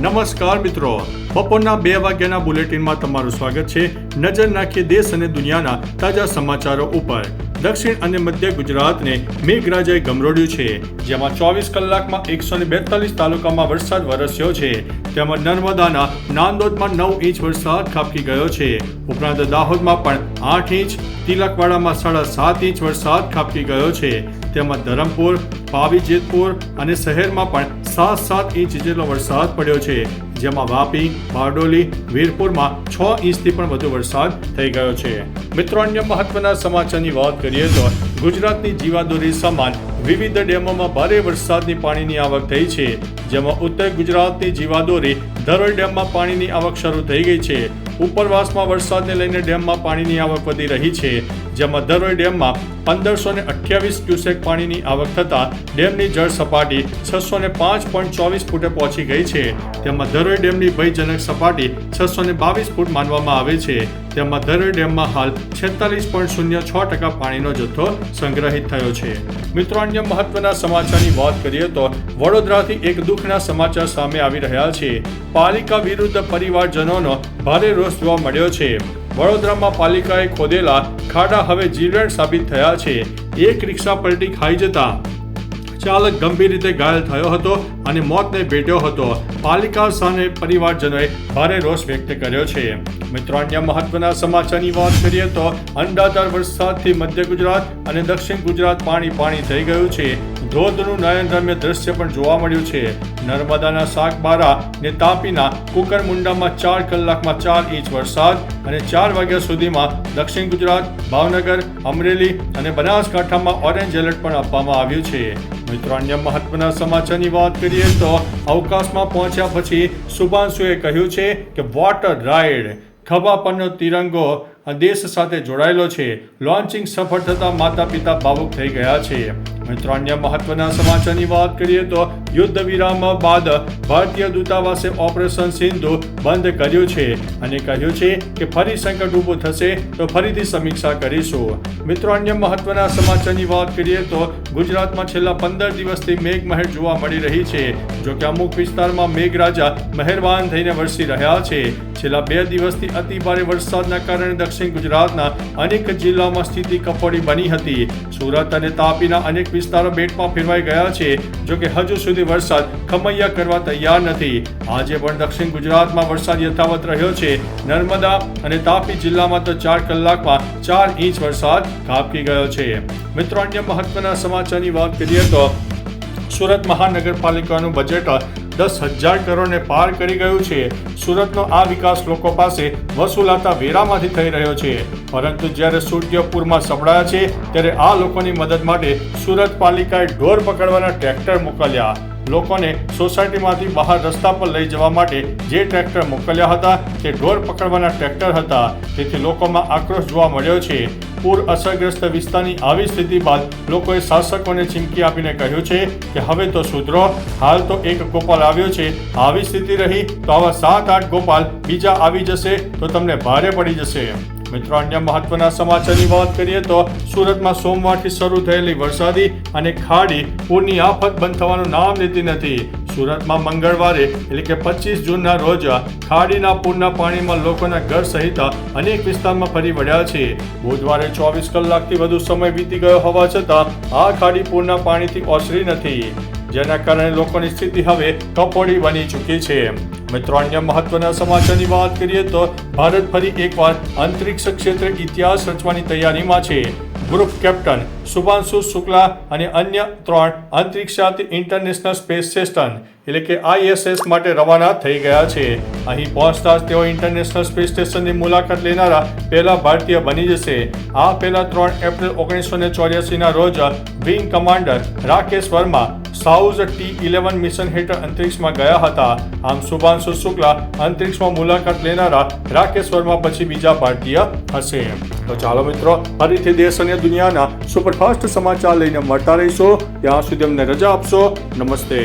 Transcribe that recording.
નમસ્કાર મિત્રો, બપોરના 2 વાગ્યાના બુલેટિનમાં તમારું સ્વાગત છે। નજર નાખીએ દેશ અને દુનિયાના તાજા સમાચારો ઉપર। દક્ષિણ અને મધ્ય ગુજરાતને મેઘરાજાએ ગમરોડ્યું છે, જેમાં 24 કલાકમાં 142 તાલુકામાં વરસાદ વરસ્યો છે। તેમાં નર્મદાના નાંદોદમાં 9 ઇંચ વરસાદ ખાબકી ગયો છે। ઉપરાંત દાહોદમાં પણ 8 ઇંચ, તિલકવાડામાં 7.5 ઇંચ વરસાદ ખાબકી ગયો છે। તેમાં ધરમપુર, પાવી જેતપુર અને શહેરમાં પણ 7 ઇંચ જેટલો વરસાદ પડ્યો છે, જેમાં વાપી, બારડોલી, વીરપુરમાં 6 ઇંચથી પણ વધુ વરસાદ થઈ ગયો છે। મિત્રો, અન્ય મહત્વના સમાચારની વાત કરીએ તો ગુજરાતની જીવાદોરી સમાન વિવિધ ડેમોમાં ભારે વરસાદની પાણીની આવક થઈ છે, જેમાં ઉત્તર ગુજરાતની જીવાદોરી ધરોઈ ડેમમાં પાણીની આવક શરૂ થઈ ગઈ છે। ઉપરવાસમાં વરસાદને લઈને ડેમમાં પાણીની આવક વધી રહી છે, જેમાં ધરોઈ ડેમમાં 1528 ક્યુસેક પાણીની આવક થતાં ડેમની જળ સપાટી 605.24 ફૂટે પહોંચી ગઈ છે। તેમાં ધરોઈ ડેમની ભયજનક સપાટી 622 ફૂટ માનવામાં આવે છે। તેમાં ધરોઈ ડેમમાં હાલ 46.06% પાણીનો જથ્થો સંગ્રહિત થયો છે। મિત્રો, અન્ય મહત્વના સમાચારની વાત કરીએ તો વડોદરાથી એક દુઃખના સમાચાર સામે આવી રહ્યા છે। પાલિકા વિરુદ્ધ પરિવારજનોનો ભારે રોષ જોવા મળ્યો છે। વડોદરામાં પાલિકાએ ખોદેલા ખાડા હવે જીવલેણ સાબિત થયા છે। એક રિક્ષા પલટી ખાઈ જતા ચાલક ગંભીર રીતે ઘાયલ થયો હતો અને મોતને ભેટ્યો હતો। પાલિકા સામે પરિવારજનોએ ભારે રોષ વ્યક્ત કર્યો છે। મિત્રો, અન્ય મહત્વના સમાચારની વાત કરીએ તો અનરાધાર વરસાદથી મધ્ય ગુજરાત અને દક્ષિણ ગુજરાત પાણી થઈ ગયું છે। ધોધનું નયનરમ્ય દ્રશ્ય પણ જોવા મળ્યું છે। નર્મદાના સાગબારા ને તાપીના કુકરમુંડામાં 4 કલાકમાં 4 ઇંચ વરસાદ અને 4 વાગ્યા સુધીમાં દક્ષિણ ગુજરાત, ભાવનગર, અમરેલી અને બનાસકાંઠામાં ઓરેન્જ એલર્ટ પણ આપવામાં આવ્યું છે। મિત્રો, અન્ય મહત્વના સમાચારની વાત કરીએ તો અવકાશમાં પહોંચ્યા પછી શુભાંશુએ કહ્યું છે કે વોટર રાઇડ ખભા પરનો તિરંગો દેશ સાથે જોડાયેલો છે। લોન્ચિંગ સફળ થતાં માતા પિતા ભાવુક થઈ ગયા છે। મિત્રો, અન્ય મહત્વના સમાચારની વાત કરીએ તો યુદ્ધ વિરામ બાદ ભારતીય દૂતાવાસે ઓપરેશન સિંધુ બંધ કર્યું છે અને કહ્યું છે કે ફરી સંકટ ઊભું થશે તો ફરીથી સમીક્ષા કરીશું। મિત્રો, અન્ય મહત્વના સમાચારની વાત કરીએ તો ગુજરાતમાં છેલ્લા 15 દિવસથી મેઘમહેર જોવા મળી રહી છે। જો કે અમુક વિસ્તારમાં મેઘરાજા મહેરબાન થઈને વરસી રહ્યા છે। છેલ્લા 2 દિવસથી અતિ ભારે વરસાદના કારણે દક્ષિણ ગુજરાતના અનેક જિલ્લાઓમાં સ્થિતિ કફોડી બની હતી। સુરત અને તાપીના અનેક વિસ્તારો બેટમાં ફેરવાઈ ગયા છે। જો કે હજુ સુધી વરસાદ ખમૈયા કરવા તૈયાર નથી। આજે પણ દક્ષિણ ગુજરાતમાં વરસાદ યથાવત રહ્યો છે। નર્મદા અને તાપી જિલ્લામાં તો 4 કલાકમાં 4 ઇંચ વરસાદ ખાબકી ગયો છે। મિત્રો, અન્ય મહત્વના સમાચારની વાત કરીએ તો સુરત મહાનગરપાલિકાનું બજેટ 10,000 કરોડને પાર કરી ગયું છે। સુરતનો આ વિકાસ લોકો પાસે વસૂલાતા વેરામાંથી થઈ રહ્યો છે, પરંતુ જ્યારે સૂર્યપુરમાં સપડાયા છે ત્યારે આ લોકોની મદદ માટે સુરત પાલિકાએ ઢોર પકડવાના ટ્રેક્ટર મોકલ્યા। લોકોને સોસાયટીમાંથી બહાર રસ્તા પર લઈ જવા માટે જે ટ્રેક્ટર મોકલ્યા હતા તે ઢોર પકડવાના ટ્રેક્ટર હતા। તેથી લોકોમાં આક્રોશ જોવા મળ્યો છે। પૂર અસરગ્રસ્ત વિસ્તારની આવી સ્થિતિ બાદ લોકોએ શાસકોને ચીમકી આપીને કહ્યું છે કે હવે તો સુધરો। હાલ તો એક ગોપાલ આવ્યો છે, આવી સ્થિતિ રહી તો આવા 7-8 ગોપાલ બીજા આવી જશે તો તમને ભારે પડી જશે। મિત્રો, અન્ય મહત્વના સમાચારની વાત કરીએ તો સુરતમાં સોમવારથી શરૂ થયેલી વરસાદી અને ખાડી પૂરની આફત બંધ થવાનું નામ લેતી નથી। સુરતમાં મંગળવારે એટલે કે 25 જૂનના રોજ ખાડીના પૂરના પાણીમાં લોકોના ઘર સહિત અનેક વિસ્તારમાં ફરી વળ્યા છે। બુધવારે 24 કલાકથી વધુ સમય વીતી ગયો હોવા છતાં આ ખાડી પૂરના પાણીથી ઓસરી નથી, જેના કારણે લોકોની સ્થિતિ હવે કફોડી બની ચૂકી છે। મિત્રો, અન્ય મહત્વના સમાચારની વાત કરીએ તો ભારત ફરી એકવાર અંતરિક્ષ ક્ષેત્રે ઇતિહાસ રચવાની તૈયારીમાં છે। ગ્રુપ કેપ્ટન શુભાંશુ શુક્લા અને અન્ય 3 અંતરિક્ષયાત્રી ઇન્ટરનેશનલ સ્પેસ સ્ટેશન એટલે કે ISS માટે રવાના થઈ ગયા છે। અહીં પહોંચતા જ તેઓ ઇન્ટરનેશનલ સ્પેસ સ્ટેશનની મુલાકાત લેનારા પહેલા ભારતીય બની જશે। આ પહેલા 3 એપ્રિલ 1984ના રોજ wing commander Rakesh Verma Soyuz T11 mission હેઠળ અંતરિક્ષમાં ગયા હતા। આમ શુભાંશુ શુક્લા અંતરિક્ષમાં મુલાકાત લેનારા રાકેશ વર્મા પછી બીજા ભારતીય હશે। તો ચાલો મિત્રો, ફરીથી દેશ અને દુનિયાના સુપરફાસ્ટ સમાચાર લઈને મળતા રહીશું। ત્યાં સુધી અમને રજા આપશો। નમસ્તે।